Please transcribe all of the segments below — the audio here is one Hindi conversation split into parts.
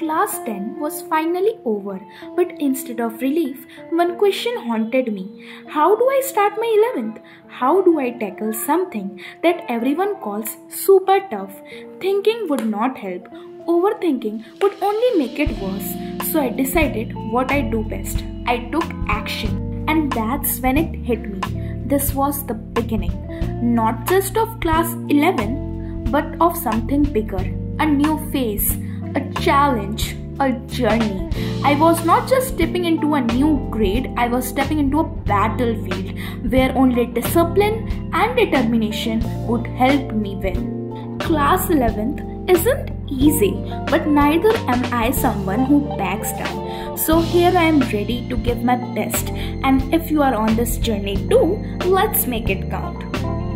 Class 10 was finally over, but instead of relief, one question haunted me. How do I start my 11th? How do I tackle something that everyone calls super tough? Thinking would not help. Overthinking would only make it worse. So I decided what I do best. I took action. And that's when it hit me. This was the beginning. Not just of class 11, but of something bigger. A new phase. A challenge, a journey. I was not just stepping into a new grade, I was stepping into a battlefield where only discipline and determination would help me win. Class 11th isn't easy, but neither am I someone who backs down. So here I am ready to give my best, and if you are on this journey too, let's make it count.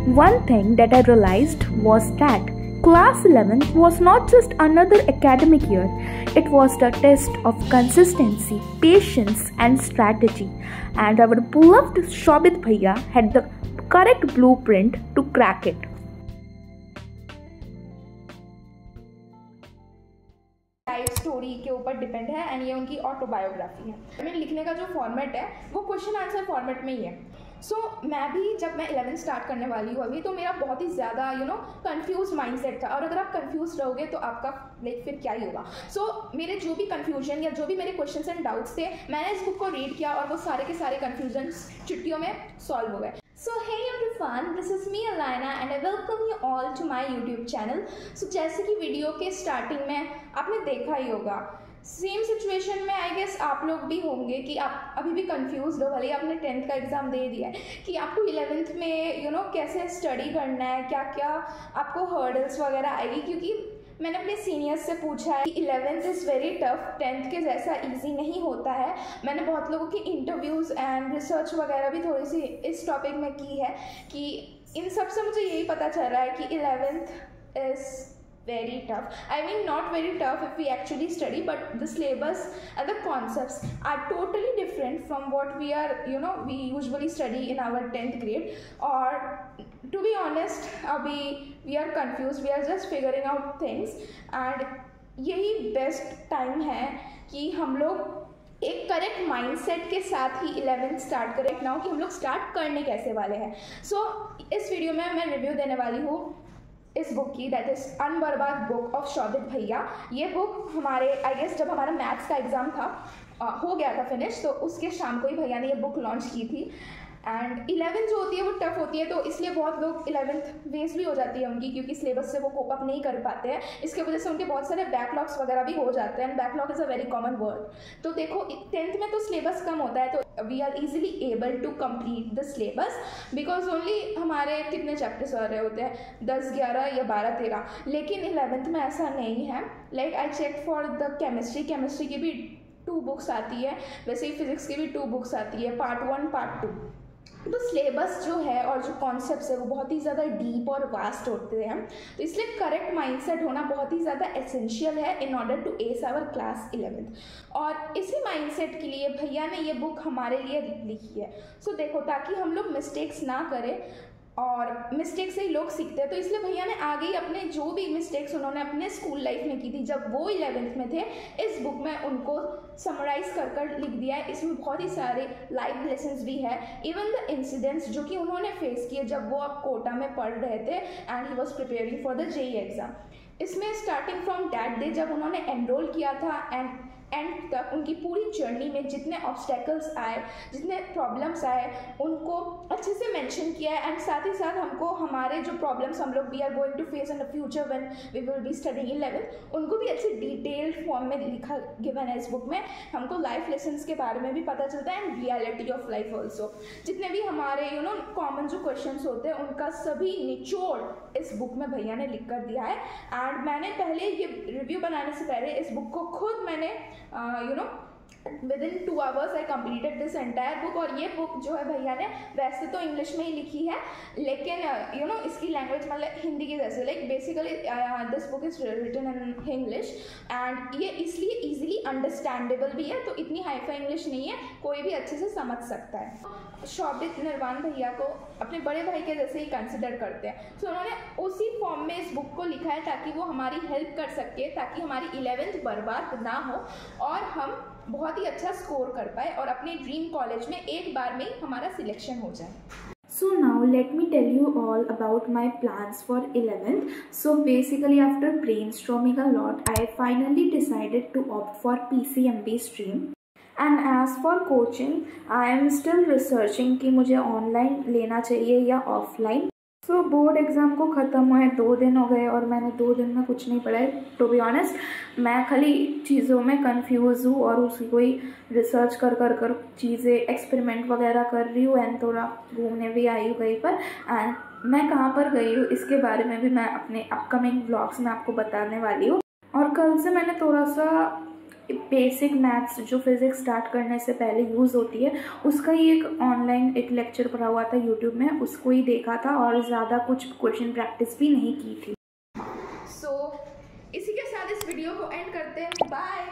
One thing that I realized was that Class 11th was not just another academic year, it was the test of consistency, patience and strategy, and our beloved Shobit Bhaiya had the correct blueprint to crack it. Life story के ऊपर डिपेंड है एंड ये उनकी ऑटोबायोग्राफी है। मैं लिखने का जो फॉर्मेट है वो क्वेश्चन आंसर फॉर्मेट में ही है। मैं भी जब मैं 11 स्टार्ट करने वाली हूँ अभी, तो मेरा बहुत ही ज़्यादा कंफ्यूज माइंडसेट था, और अगर आप कंफ्यूज रहोगे तो आपका फिर क्या ही होगा। मेरे जो भी कंफ्यूजन या जो भी मेरे क्वेश्चंस एंड डाउट्स थे, मैंने इस बुक को रीड किया और वो सारे के सारे कंफ्यूजन चुटकियों में सॉल्व हो गए। So hey everyone, this is me Alina and I welcome you all to my YouTube channel. जैसे कि वीडियो के स्टार्टिंग में आपने देखा ही होगा, सेम सिचुएशन में आई गेस आप लोग भी होंगे कि आप अभी भी कंफ्यूज हो, भले आपने 10th का एग्ज़ाम दे दिया है कि आपको 11th में कैसे स्टडी करना है, क्या क्या आपको हर्डल्स वगैरह आएगी। क्योंकि मैंने अपने सीनियर्स से पूछा है कि 11th is very tough, 10th के जैसा इजी नहीं होता है। मैंने बहुत लोगों की इंटरव्यूज़ एंड रिसर्च वगैरह भी थोड़ी सी इस टॉपिक में की है कि इन सब से मुझे यही पता चल रहा है कि 11th is very tough. I mean not very tough if we actually study, but the syllabus and the concepts are totally different from what we are we usually study in our 10th grade. Or to be honest, abhi we are confused, we are just figuring out things, and यही बेस्ट टाइम है कि हम लोग एक करेक्ट माइंडसेट के साथ ही 11th स्टार्ट करें ना, कि हम लोग स्टार्ट करने कैसे वाले हैं। इस वीडियो में मैं रिव्यू देने वाली हूँ इस बुक की, दैट इज़ अनबर्बाद बुक ऑफ शोभित भैया। ये बुक हमारे आई गेस जब हमारा मैथ्स का एग्ज़ाम था हो गया था फिनिश, तो उसके शाम को ही भैया ने ये बुक लॉन्च की थी। एंड 11 जो होती है वो टफ होती है, तो इसलिए बहुत लोग 11th वेस्ट भी हो जाती है उनकी, क्योंकि सिलेबस से वो कोप अप नहीं कर पाते हैं। इसके वजह से उनके बहुत सारे बैकलॉग्स वगैरह भी हो जाते हैं, and backlog is a very common word. तो देखो 10th में तो सिलेबस कम होता है, तो we are easily able to complete the syllabus, because only हमारे कितने चैप्टर्स आ रहे होते हैं, 10, 11 या 12, 13। लेकिन 11th में ऐसा नहीं है। Like I check for the chemistry की भी 2 बुक्स आती है, वैसे ही फिजिक्स की भी 2 बुक्स आती है, पार्ट 1 पार्ट 2। तो सिलेबस जो है और जो कॉन्सेप्ट्स है वो बहुत ही ज़्यादा डीप और वास्ट होते हैं, तो इसलिए करेक्ट माइंडसेट होना बहुत ही ज़्यादा एसेंशियल है in order to ace our class 11th। और इसी माइंडसेट के लिए भैया ने ये बुक हमारे लिए लिखी है। देखो, ताकि हम लोग मिस्टेक्स ना करें, और मिस्टेक से ही लोग सीखते हैं, तो इसलिए भैया ने आगे ही अपने जो भी मिस्टेक्स उन्होंने अपने स्कूल लाइफ में की थी जब वो 11th में थे, इस बुक में उनको समराइज कर लिख दिया है। इसमें बहुत ही सारे लाइफ लेसन्स भी है, इवन द इंसिडेंट्स जो कि उन्होंने फेस किए जब वो अब कोटा में पढ़ रहे थे and he was preparing for the JEE exam. इसमें स्टार्टिंग फ्रॉम दैट डे जब उन्होंने एनरोल किया था एंड तक उनकी पूरी जर्नी में जितने ऑब्स्टेकल्स आए, जितने प्रॉब्लम्स आए, उनको अच्छे से मेंशन किया है। एंड साथ ही साथ हमको हमारे जो प्रॉब्लम्स हम लोग we are going to face in the future when we will be studying 11th, उनको भी अच्छे डिटेल्ड फॉर्म में लिखा गिवन है इस बुक में। हमको लाइफ लेसन्स के बारे में भी पता चलता है and reality of life also. जितने भी हमारे कॉमन जो क्वेश्चंस होते हैं उनका सभी निचोड़ इस बुक में भैया ने लिख कर दिया है। एंड मैंने पहले ये रिव्यू बनाने से पहले इस बुक को खुद मैंने within 2 hours I completed this entire book. और ये बुक जो है भैया ने वैसे तो इंग्लिश में ही लिखी है, लेकिन यू नो इसकी लैंग्वेज मतलब हिंदी की जैसे, like basically this book is written in English एंड ये इसलिए ईजिली अंडरस्टैंडेबल भी है, तो इतनी हाईफाई इंग्लिश नहीं है, कोई भी अच्छे से समझ सकता है। शोभित निर्वाण भैया को अपने बड़े भाई के जैसे ही कंसिडर करते हैं, तो उन्होंने उसी फॉर्म में इस बुक को लिखा है ताकि वो हमारी हेल्प कर सके, ताकि हमारी 11th बर्बाद ना हो और हम बहुत ही अच्छा स्कोर कर पाए और अपने ड्रीम कॉलेज में एक बार में ही हमारा सिलेक्शन हो जाए। So now let me tell you all about my plans for 11th. So basically after brainstorming a lot, I finally decided to opt for PCMB stream. And as for coaching, I am still researching कि मुझे ऑनलाइन लेना चाहिए या ऑफलाइन। सो बोर्ड एग्ज़ाम को ख़त्म हुए 2 दिन हो गए और मैंने 2 दिन में कुछ नहीं पढ़ा है। टू बी ऑनेस्ट मैं खाली चीज़ों में कंफ्यूज हूँ और उसी को ही रिसर्च कर चीज़ें एक्सपेरिमेंट वगैरह कर रही हूँ एंड थोड़ा घूमने भी आई हूँ कहीं पर। एंड मैं कहाँ पर गई हूँ इसके बारे में भी मैं अपने अपकमिंग व्लॉग्स में आपको बताने वाली हूँ। और कल से मैंने थोड़ा सा बेसिक मैथ्स जो फिज़िक्स स्टार्ट करने से पहले यूज़ होती है उसका ही एक ऑनलाइन एक लेक्चर पढ़ा हुआ था यूट्यूब में, उसको ही देखा था और ज़्यादा कुछ क्वेश्चन प्रैक्टिस भी नहीं की थी। सो इसी के साथ इस वीडियो को एंड करते हैं। बाय।